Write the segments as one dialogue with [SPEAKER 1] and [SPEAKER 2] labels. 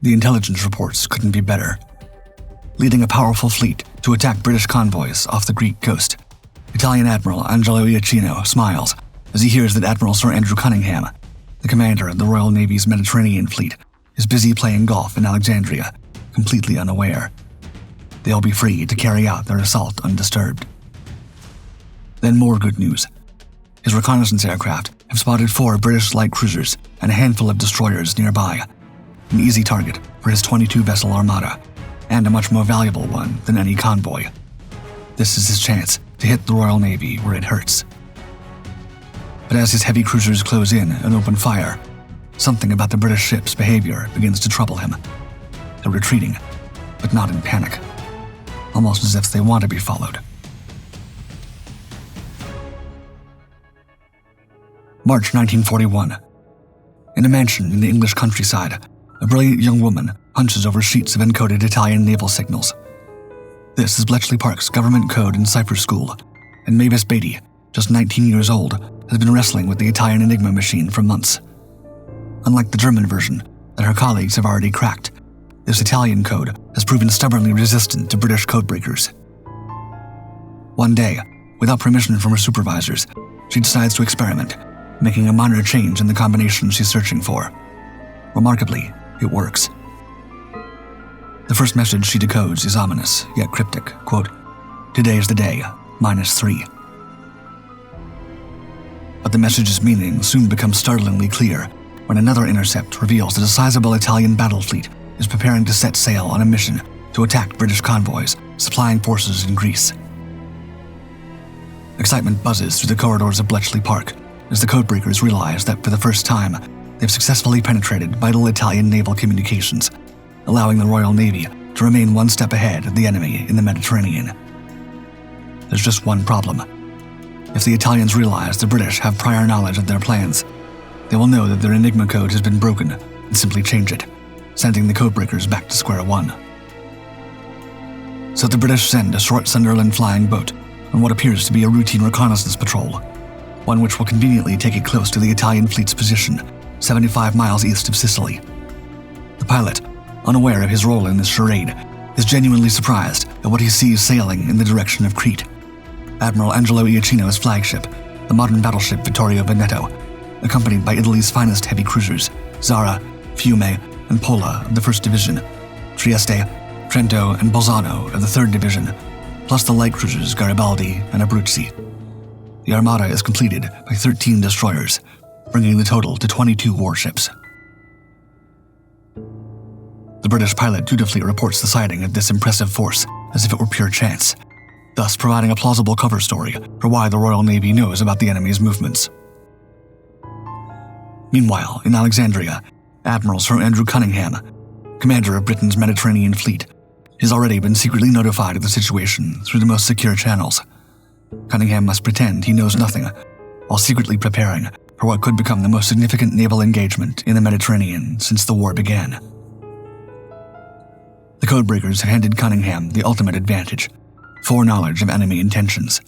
[SPEAKER 1] The intelligence reports couldn't be better. Leading a powerful fleet to attack British convoys off the Greek coast, Italian Admiral Angelo Iachino smiles as he hears that Admiral Sir Andrew Cunningham, the commander of the Royal Navy's Mediterranean Fleet, is busy playing golf in Alexandria, completely unaware. They'll be free to carry out their assault undisturbed. Then more good news. His reconnaissance aircraft have spotted 4 British light cruisers and a handful of destroyers nearby, an easy target for his 22-vessel armada, and a much more valuable one than any convoy. This is his chance to hit the Royal Navy where it hurts. But as his heavy cruisers close in and open fire, something about the British ship's behavior begins to trouble him. They're retreating, but not in panic, almost as if they want to be followed. March 1941. In a mansion in the English countryside, a brilliant young woman hunches over sheets of encoded Italian naval signals. This is Bletchley Park's government code and cipher school, and Mavis Beatty, just 19 years old, has been wrestling with the Italian Enigma machine for months. Unlike the German version that her colleagues have already cracked, this Italian code has proven stubbornly resistant to British codebreakers. One day, without permission from her supervisors, she decides to experiment, making a minor change in the combination she's searching for. Remarkably, it works. The first message she decodes is ominous, yet cryptic. Quote, "Today is the day, -3. But the message's meaning soon becomes startlingly clear when another intercept reveals that a sizable Italian battle fleet is preparing to set sail on a mission to attack British convoys supplying forces in Greece. Excitement buzzes through the corridors of Bletchley Park as the codebreakers realize that for the first time, they've successfully penetrated vital Italian naval communications, allowing the Royal Navy to remain one step ahead of the enemy in the Mediterranean. There's just one problem. If the Italians realize the British have prior knowledge of their plans, they will know that their Enigma code has been broken and simply change it, sending the codebreakers back to square one. So the British send a short Sunderland flying boat on what appears to be a routine reconnaissance patrol, one which will conveniently take it close to the Italian fleet's position, 75 miles east of Sicily. The pilot, unaware of his role in this charade, is genuinely surprised at what he sees sailing in the direction of Crete. Admiral Angelo Iachino's flagship, the modern battleship Vittorio Veneto, accompanied by Italy's finest heavy cruisers, Zara, Fiume, and Pola of the 1st Division, Trieste, Trento, and Bolzano of the 3rd Division, plus the light cruisers Garibaldi and Abruzzi. The armada is completed by 13 destroyers, bringing the total to 22 warships. The British pilot dutifully reports the sighting of this impressive force as if it were pure chance, thus providing a plausible cover story for why the Royal Navy knows about the enemy's movements. Meanwhile, in Alexandria, Admiral Sir Andrew Cunningham, commander of Britain's Mediterranean Fleet, has already been secretly notified of the situation through the most secure channels. Cunningham must pretend he knows nothing, while secretly preparing for what could become the most significant naval engagement in the Mediterranean since the war began. The codebreakers have handed Cunningham the ultimate advantage, foreknowledge of enemy intentions.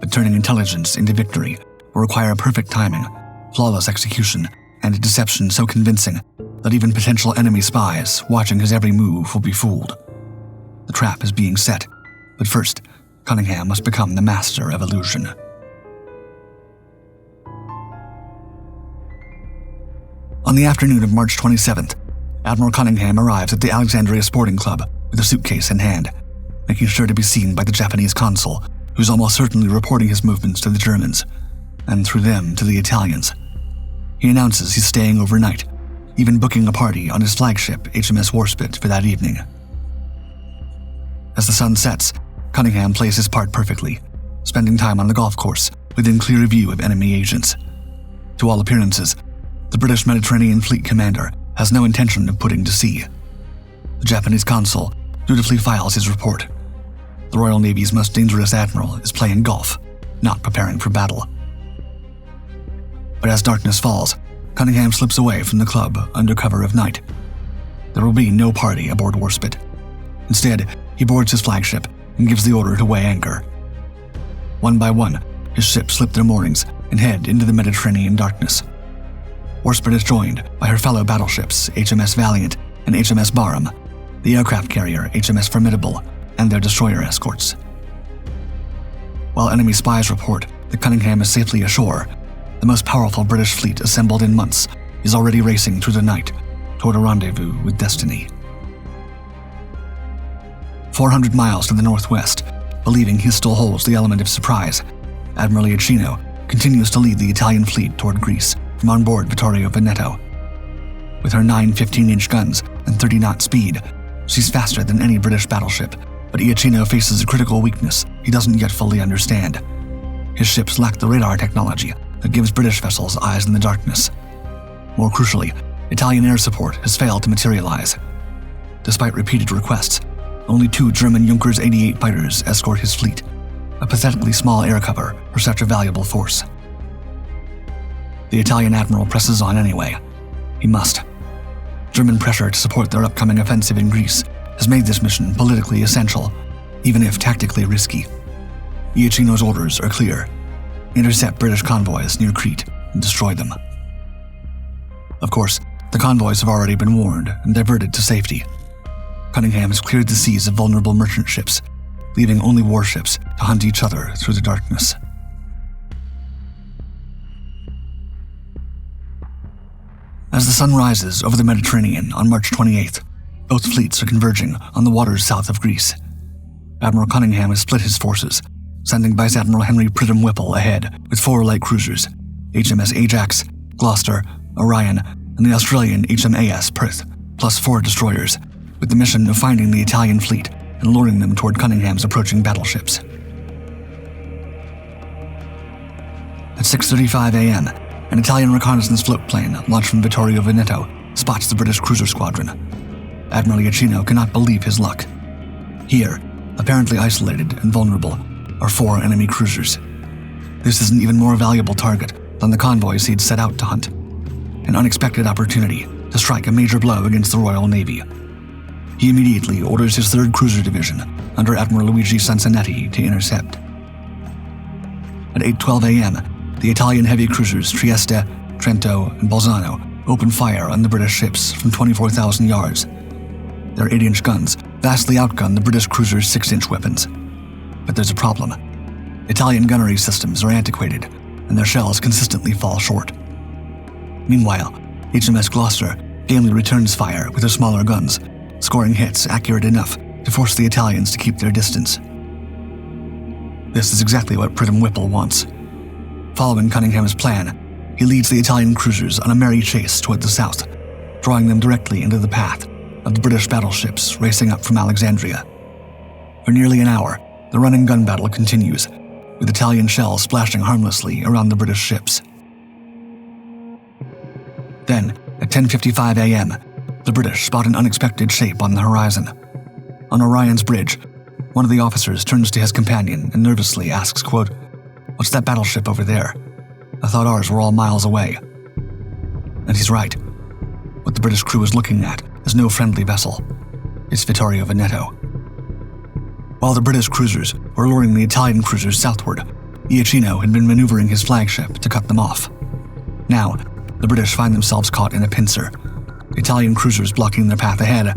[SPEAKER 1] But turning intelligence into victory will require perfect timing, flawless execution, and a deception so convincing that even potential enemy spies watching his every move will be fooled. The trap is being set, but first, Cunningham must become the master of illusion. On the afternoon of March 27th, Admiral Cunningham arrives at the Alexandria Sporting Club with a suitcase in hand, making sure to be seen by the Japanese consul, who's almost certainly reporting his movements to the Germans, and through them to the Italians. He announces he's staying overnight, even booking a party on his flagship HMS Warspite for that evening. As the sun sets, Cunningham plays his part perfectly, spending time on the golf course within clear view of enemy agents. To all appearances, the British Mediterranean Fleet commander has no intention of putting to sea. The Japanese consul dutifully files his report. The Royal Navy's most dangerous admiral is playing golf, not preparing for battle. But as darkness falls, Cunningham slips away from the club under cover of night. There will be no party aboard Warspite. Instead, he boards his flagship and gives the order to weigh anchor. One by one, his ships slip their moorings and head into the Mediterranean darkness. Warspite is joined by her fellow battleships HMS Valiant and HMS Barham, the aircraft carrier HMS Formidable, and their destroyer escorts. While enemy spies report that Cunningham is safely ashore, the most powerful British fleet assembled in months is already racing through the night toward a rendezvous with destiny. 400 miles to the northwest, believing he still holds the element of surprise, Admiral Iachino continues to lead the Italian fleet toward Greece from on board Vittorio Veneto. With her 9 15-inch guns and 30-knot speed, she's faster than any British battleship, but Iachino faces a critical weakness he doesn't yet fully understand. His ships lack the radar technology that gives British vessels eyes in the darkness. More crucially, Italian air support has failed to materialize. Despite repeated requests, only 2 German Junkers 88 fighters escort his fleet, a pathetically small air cover for such a valuable force. The Italian admiral presses on anyway. He must. German pressure to support their upcoming offensive in Greece has made this mission politically essential, even if tactically risky. Iachino's orders are clear: intercept British convoys near Crete and destroy them. Of course, the convoys have already been warned and diverted to safety. Cunningham has cleared the seas of vulnerable merchant ships, leaving only warships to hunt each other through the darkness. As the sun rises over the Mediterranean on March 28th, both fleets are converging on the waters south of Greece. Admiral Cunningham has split his forces, sending Vice Admiral Henry Pridham Whipple ahead with 4 light cruisers, HMS Ajax, Gloucester, Orion, and the Australian HMAS Perth, plus 4 destroyers, with the mission of finding the Italian fleet and luring them toward Cunningham's approaching battleships. At 6:35 a.m., an Italian reconnaissance float plane launched from Vittorio Veneto spots the British cruiser squadron. Admiral Iachino cannot believe his luck. Here, apparently isolated and vulnerable, are 4 enemy cruisers. This is an even more valuable target than the convoys he'd set out to hunt. An unexpected opportunity to strike a major blow against the Royal Navy. He immediately orders his 3rd Cruiser Division under Admiral Luigi Sansonetti to intercept. At 8:12 a.m., the Italian heavy cruisers Trieste, Trento, and Bolzano open fire on the British ships from 24,000 yards. Their 8-inch guns vastly outgun the British cruisers' 6-inch weapons. But there's a problem. Italian gunnery systems are antiquated, and their shells consistently fall short. Meanwhile, HMS Gloucester gamely returns fire with her smaller guns, scoring hits accurate enough to force the Italians to keep their distance. This is exactly what Pridham Whipple wants. Following Cunningham's plan, he leads the Italian cruisers on a merry chase toward the south, drawing them directly into the path of the British battleships racing up from Alexandria. For nearly an hour, the run-and-gun battle continues, with Italian shells splashing harmlessly around the British ships. Then, at 10:55 a.m., the British spot an unexpected shape on the horizon. On Orion's bridge, one of the officers turns to his companion and nervously asks, quote, "What's that battleship over there? I thought ours were all miles away." And he's right. What the British crew is looking at is no friendly vessel. It's Vittorio Veneto. While the British cruisers were luring the Italian cruisers southward, Iachino had been maneuvering his flagship to cut them off. Now, the British find themselves caught in a pincer, Italian cruisers blocking their path ahead,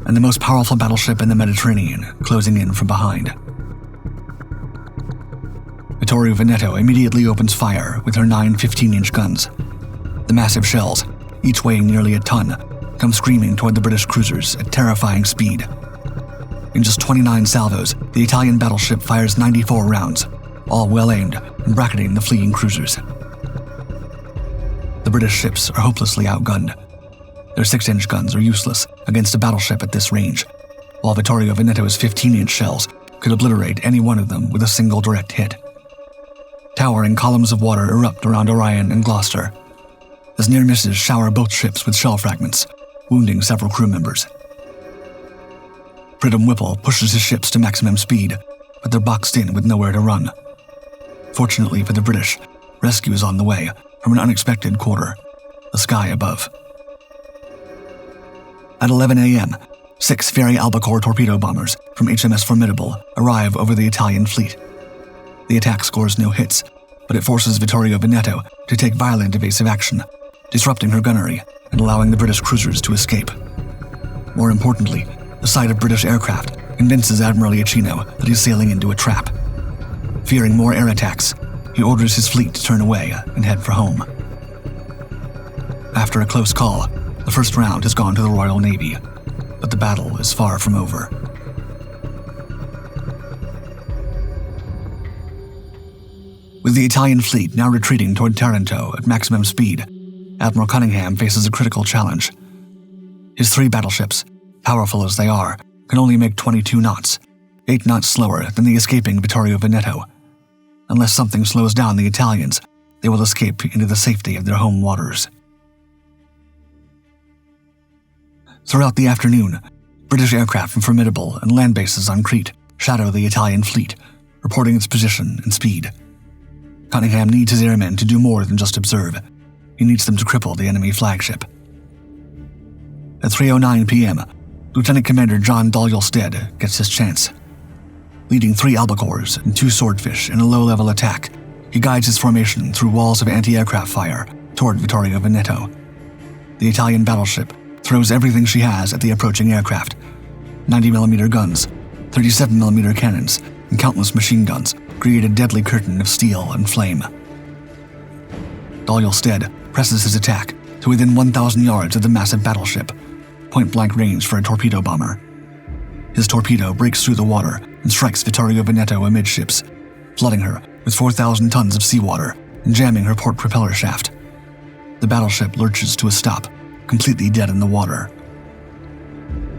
[SPEAKER 1] and the most powerful battleship in the Mediterranean closing in from behind. Vittorio Veneto immediately opens fire with her 9 15-inch guns. The massive shells, each weighing nearly a ton, come screaming toward the British cruisers at terrifying speed. In just 29 salvos, the Italian battleship fires 94 rounds, all well-aimed and bracketing the fleeing cruisers. The British ships are hopelessly outgunned. Their 6-inch guns are useless against a battleship at this range, while Vittorio Veneto's 15-inch shells could obliterate any one of them with a single direct hit. Towering columns of water erupt around Orion and Gloucester, as near misses shower both ships with shell fragments, wounding several crew members. Pridham Whipple pushes his ships to maximum speed, but they're boxed in with nowhere to run. Fortunately for the British, rescue is on the way from an unexpected quarter, the sky above. At 11 a.m., 6 Fairey Albacore torpedo bombers from HMS Formidable arrive over the Italian fleet. The attack scores no hits, but it forces Vittorio Veneto to take violent evasive action, disrupting her gunnery and allowing the British cruisers to escape. More importantly, the sight of British aircraft convinces Admiral Iachino that he's sailing into a trap. Fearing more air attacks, he orders his fleet to turn away and head for home. After a close call, the first round has gone to the Royal Navy, but the battle is far from over. With the Italian fleet now retreating toward Taranto at maximum speed, Admiral Cunningham faces a critical challenge. His 3 battleships, powerful as they are, can only make 22 knots, 8 knots slower than the escaping Vittorio Veneto. Unless something slows down the Italians, they will escape into the safety of their home waters. Throughout the afternoon, British aircraft from formidable and land bases on Crete shadow the Italian fleet, reporting its position and speed. Cunningham needs his airmen to do more than just observe. He needs them to cripple the enemy flagship. At 3:09 p.m., Lieutenant Commander John Doyle-Stead gets his chance. Leading 3 albacores and 2 swordfish in a low-level attack, he guides his formation through walls of anti-aircraft fire toward Vittorio Veneto. The Italian battleship throws everything she has at the approaching aircraft: 90mm guns, 37mm cannons, and countless machine guns create a deadly curtain of steel and flame. Doyle-Stead presses his attack to within 1,000 yards of the massive battleship, point-blank range for a torpedo bomber. His torpedo breaks through the water and strikes Vittorio Veneto amidships, flooding her with 4,000 tons of seawater and jamming her port propeller shaft. The battleship lurches to a stop, completely dead in the water.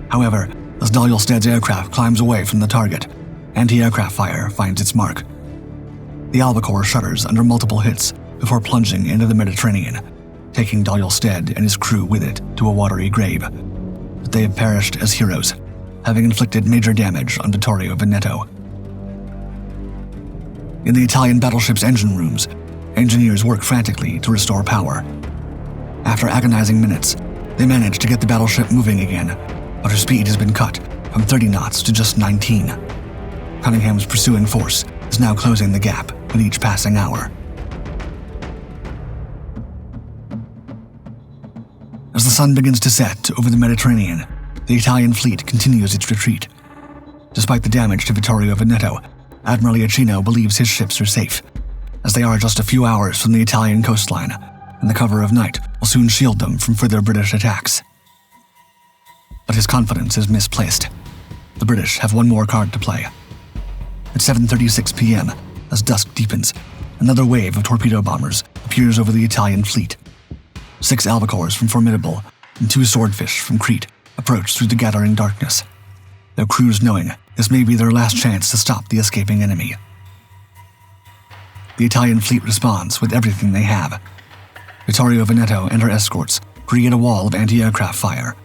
[SPEAKER 1] However, as Doyle-Stead's aircraft climbs away from the target, anti-aircraft fire finds its mark. The albacore shudders under multiple hits before plunging into the Mediterranean, taking Doyle-Stead and his crew with it to a watery grave. But they have perished as heroes, having inflicted major damage on Vittorio Veneto. In the Italian battleship's engine rooms, engineers work frantically to restore power. After agonizing minutes, they manage to get the battleship moving again, but her speed has been cut from 30 knots to just 19. Cunningham's pursuing force is now closing the gap with each passing hour. As the sun begins to set over the Mediterranean, the Italian fleet continues its retreat. Despite the damage to Vittorio Veneto, Admiral Iachino believes his ships are safe, as they are just a few hours from the Italian coastline, and the cover of night will soon shield them from further British attacks. But his confidence is misplaced. The British have one more card to play. At 7:36 p.m., as dusk deepens, another wave of torpedo bombers appears over the Italian fleet. 6 albacores from Formidable and 2 swordfish from Crete approach through the gathering darkness, their crews knowing this may be their last chance to stop the escaping enemy. The Italian fleet responds with everything they have. Vittorio Veneto and her escorts create a wall of anti-aircraft fire,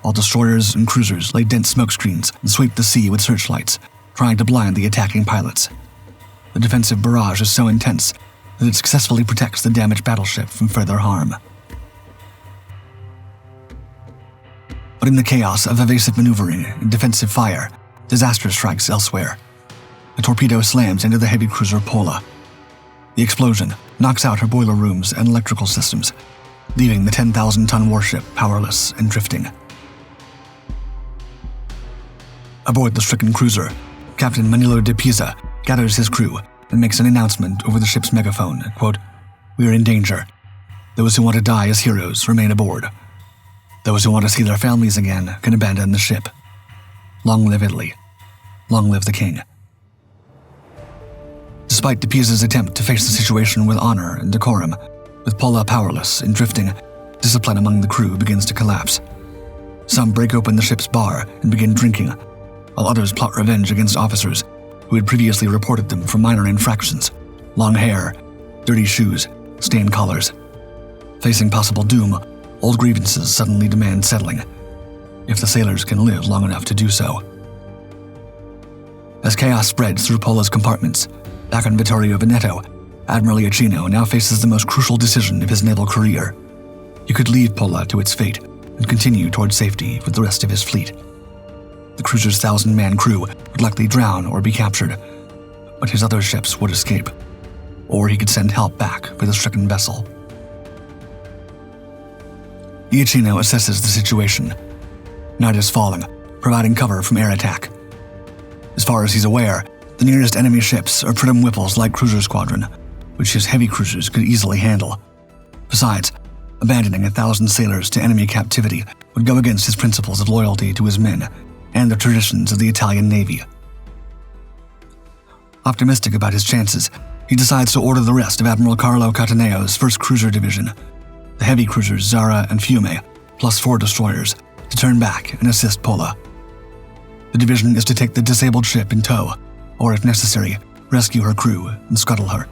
[SPEAKER 1] while destroyers and cruisers lay dense smoke screens and sweep the sea with searchlights, trying to blind the attacking pilots. The defensive barrage is so intense that it successfully protects the damaged battleship from further harm. But in the chaos of evasive maneuvering and defensive fire, disaster strikes elsewhere. A torpedo slams into the heavy cruiser Pola. The explosion knocks out her boiler rooms and electrical systems, leaving the 10,000-ton warship powerless and drifting. Aboard the stricken cruiser, Captain Manilo de Pisa gathers his crew and makes an announcement over the ship's megaphone, quote, "We are in danger. Those who want to die as heroes remain aboard. Those who want to see their families again can abandon the ship. Long live Italy. Long live the King." Despite de Pisa's attempt to face the situation with honor and decorum, with Pola powerless and drifting, discipline among the crew begins to collapse. Some break open the ship's bar and begin drinking, while others plot revenge against officers who had previously reported them for minor infractions: long hair, dirty shoes, stained collars. Facing possible doom, old grievances suddenly demand settling, if the sailors can live long enough to do so. As chaos spreads through Pola's compartments, back on Vittorio Veneto, Admiral Iachino now faces the most crucial decision of his naval career. He could leave Pola to its fate and continue toward safety with the rest of his fleet. The cruiser's 1,000-man crew would likely drown or be captured, but his other ships would escape, or he could send help back for the stricken vessel. Iachino assesses the situation. Night is falling, providing cover from air attack. As far as he's aware, the nearest enemy ships are Pridham Whipple's light cruiser squadron, which his heavy cruisers could easily handle. Besides, abandoning 1,000 sailors to enemy captivity would go against his principles of loyalty to his men and the traditions of the Italian Navy. Optimistic about his chances, he decides to order the rest of Admiral Carlo Cataneo's 1st Cruiser Division, the heavy cruisers Zara and Fiume, plus 4 destroyers, to turn back and assist Pola. The division is to take the disabled ship in tow, or if necessary, rescue her crew and scuttle her.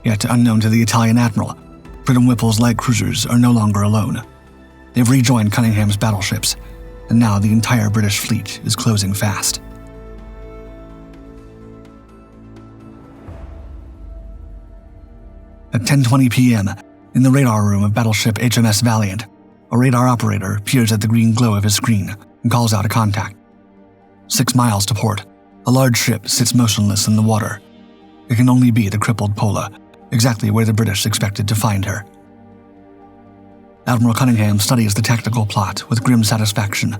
[SPEAKER 1] Yet, unknown to the Italian admiral, Pridham Whipple's light cruisers are no longer alone. They've rejoined Cunningham's battleships, and now the entire British fleet is closing fast. At 10:20 p.m., in the radar room of battleship HMS Valiant, a radar operator peers at the green glow of his screen and calls out a contact. 6 miles to port, a large ship sits motionless in the water. It can only be the crippled Pola, exactly where the British expected to find her. Admiral Cunningham studies the tactical plot with grim satisfaction.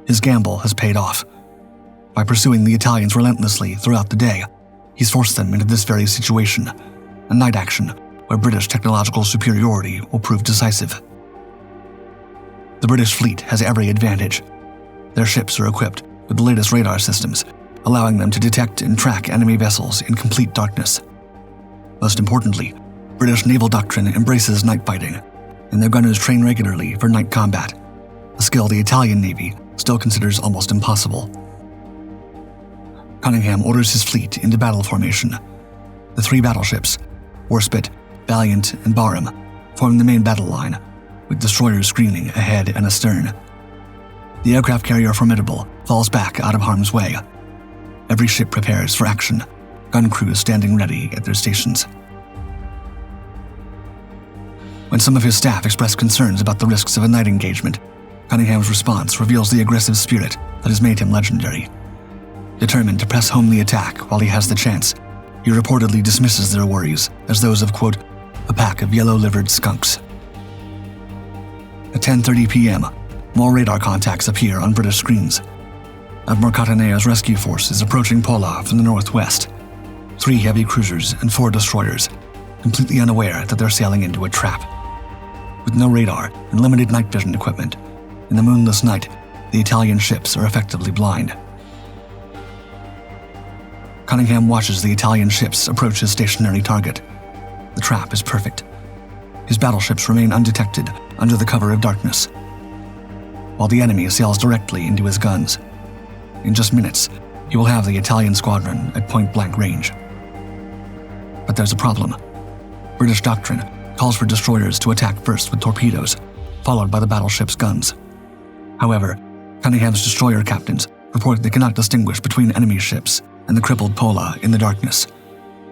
[SPEAKER 1] His gamble has paid off. By pursuing the Italians relentlessly throughout the day, he's forced them into this very situation, a night action where British technological superiority will prove decisive. The British fleet has every advantage. Their ships are equipped with the latest radar systems, allowing them to detect and track enemy vessels in complete darkness. Most importantly, British naval doctrine embraces night fighting, and their gunners train regularly for night combat, a skill the Italian Navy still considers almost impossible. Cunningham orders his fleet into battle formation. The 3 battleships, Warspite, Valiant, and Barham, form the main battle line, with destroyers screening ahead and astern. The aircraft carrier Formidable falls back out of harm's way. Every ship prepares for action, gun crews standing ready at their stations. When some of his staff express concerns about the risks of a night engagement, Cunningham's response reveals the aggressive spirit that has made him legendary. Determined to press home the attack while he has the chance, he reportedly dismisses their worries as those of, quote, a pack of yellow-livered skunks. At 10:30 p.m., more radar contacts appear on British screens. Admiral Cataneo's rescue force is approaching Pola from the northwest. 3 heavy cruisers and 4 destroyers, completely unaware that they're sailing into a trap. With no radar and limited night vision equipment, in the moonless night, the Italian ships are effectively blind. Cunningham watches the Italian ships approach his stationary target. The trap is perfect. His battleships remain undetected under the cover of darkness, while the enemy sails directly into his guns. In just minutes, he will have the Italian squadron at point-blank range. But there's a problem. British doctrine calls for destroyers to attack first with torpedoes, followed by the battleship's guns. However, Cunningham's destroyer captains report they cannot distinguish between enemy ships and the crippled Pola in the darkness.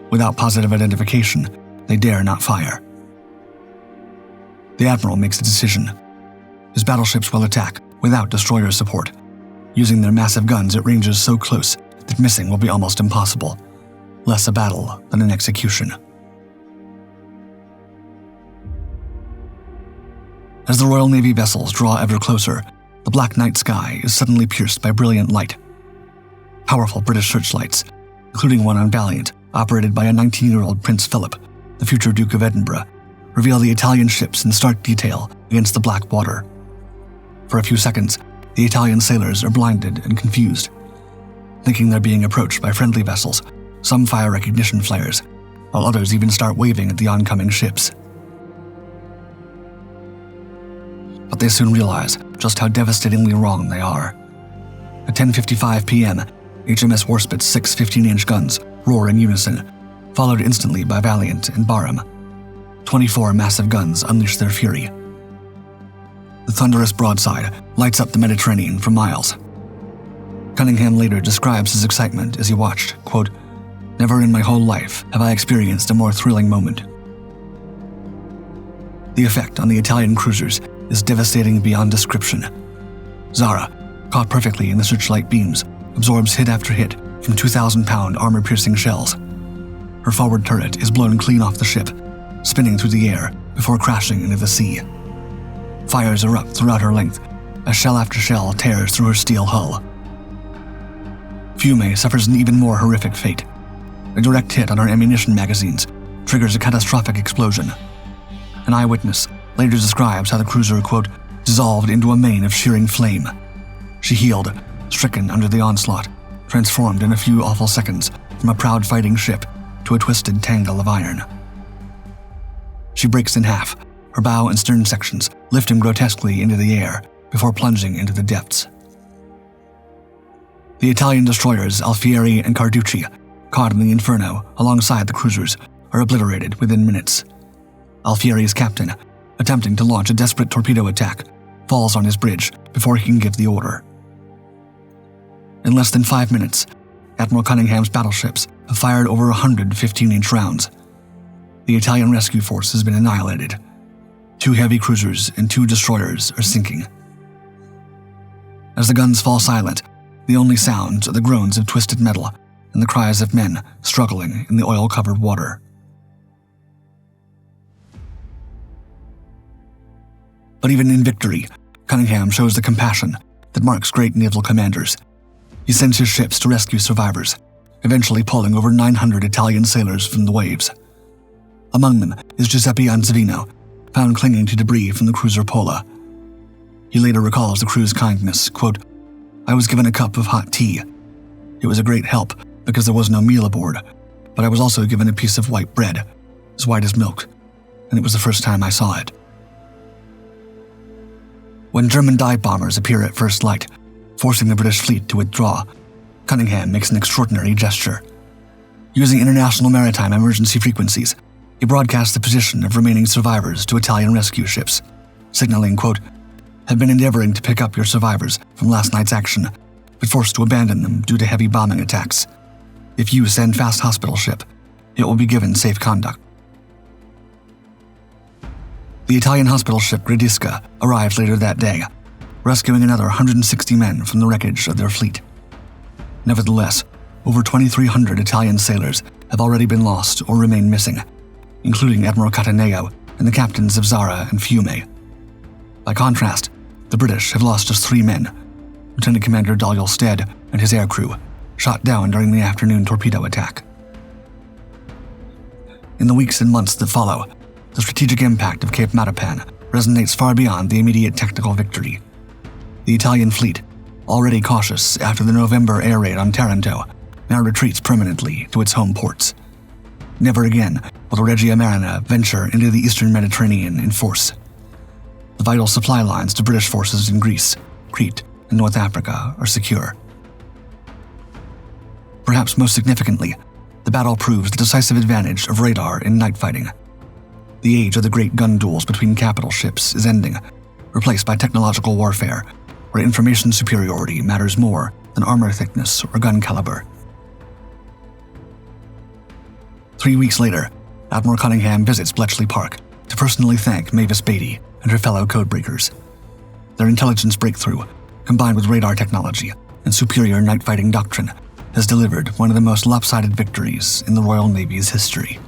[SPEAKER 1] Without positive identification, they dare not fire. The Admiral makes a decision. His battleships will attack without destroyer support, using their massive guns at ranges so close that missing will be almost impossible. Less a battle than an execution. As the Royal Navy vessels draw ever closer, the black night sky is suddenly pierced by brilliant light. Powerful British searchlights, including one on Valiant, operated by a 19-year-old Prince Philip, the future Duke of Edinburgh, reveal the Italian ships in stark detail against the black water. For a few seconds, the Italian sailors are blinded and confused. Thinking they're being approached by friendly vessels, some fire recognition flares, while others even start waving at the oncoming ships. But they soon realize just how devastatingly wrong they are. At 10:55 p.m., HMS Warspite's 6 15-inch guns roar in unison, followed instantly by Valiant and Barham. 24 massive guns unleash their fury. The thunderous broadside lights up the Mediterranean for miles. Cunningham later describes his excitement as he watched, quote, "Never in my whole life have I experienced a more thrilling moment." The effect on the Italian cruisers is devastating beyond description. Zara, caught perfectly in the searchlight beams, absorbs hit after hit from 2,000-pound armor-piercing shells. Her forward turret is blown clean off the ship, spinning through the air before crashing into the sea. Fires erupt throughout her length, as shell after shell tears through her steel hull. Fiume suffers an even more horrific fate. A direct hit on her ammunition magazines triggers a catastrophic explosion. An eyewitness later describes how the cruiser, quote, dissolved into a main of shearing flame. She healed, stricken under the onslaught, transformed in a few awful seconds from a proud fighting ship to a twisted tangle of iron. She breaks in half, her bow and stern sections lifting grotesquely into the air before plunging into the depths. The Italian destroyers Alfieri and Carducci, caught in the inferno alongside the cruisers, are obliterated within minutes. Alfieri's captain, attempting to launch a desperate torpedo attack, falls on his bridge before he can give the order. In less than 5 minutes, Admiral Cunningham's battleships have fired over 100 15-inch rounds. The Italian rescue force has been annihilated. 2 heavy cruisers and 2 destroyers are sinking. As the guns fall silent, the only sounds are the groans of twisted metal and the cries of men struggling in the oil-covered water. But even in victory, Cunningham shows the compassion that marks great naval commanders. He sends his ships to rescue survivors, eventually pulling over 900 Italian sailors from the waves. Among them is Giuseppe Anzavino, found clinging to debris from the cruiser Pola. He later recalls the crew's kindness, quote, "I was given a cup of hot tea. It was a great help because there was no meal aboard, but I was also given a piece of white bread, as white as milk, and it was the first time I saw it." When German dive bombers appear at first light, forcing the British fleet to withdraw, Cunningham makes an extraordinary gesture. Using international maritime emergency frequencies, he broadcasts the position of remaining survivors to Italian rescue ships, signaling, quote, "Have been endeavoring to pick up your survivors from last night's action, but forced to abandon them due to heavy bombing attacks. If you send fast hospital ship, it will be given safe conduct." The Italian hospital ship Gradisca arrived later that day, rescuing another 160 men from the wreckage of their fleet. Nevertheless, over 2,300 Italian sailors have already been lost or remain missing, including Admiral Cataneo and the captains of Zara and Fiume. By contrast, the British have lost just 3 men, Lieutenant Commander Daniel Stead and his aircrew, shot down during the afternoon torpedo attack. In the weeks and months that follow, the strategic impact of Cape Matapan resonates far beyond the immediate technical victory. The Italian fleet, already cautious after the November air raid on Taranto, now retreats permanently to its home ports. Never again will the Regia Marina venture into the eastern Mediterranean in force. The vital supply lines to British forces in Greece, Crete, and North Africa are secure. Perhaps most significantly, the battle proves the decisive advantage of radar in night fighting. The age of the great gun duels between capital ships is ending, replaced by technological warfare, where information superiority matters more than armor thickness or gun caliber. 3 weeks later, Admiral Cunningham visits Bletchley Park to personally thank Mavis Beatty and her fellow codebreakers. Their intelligence breakthrough, combined with radar technology and superior night fighting doctrine, has delivered one of the most lopsided victories in the Royal Navy's history.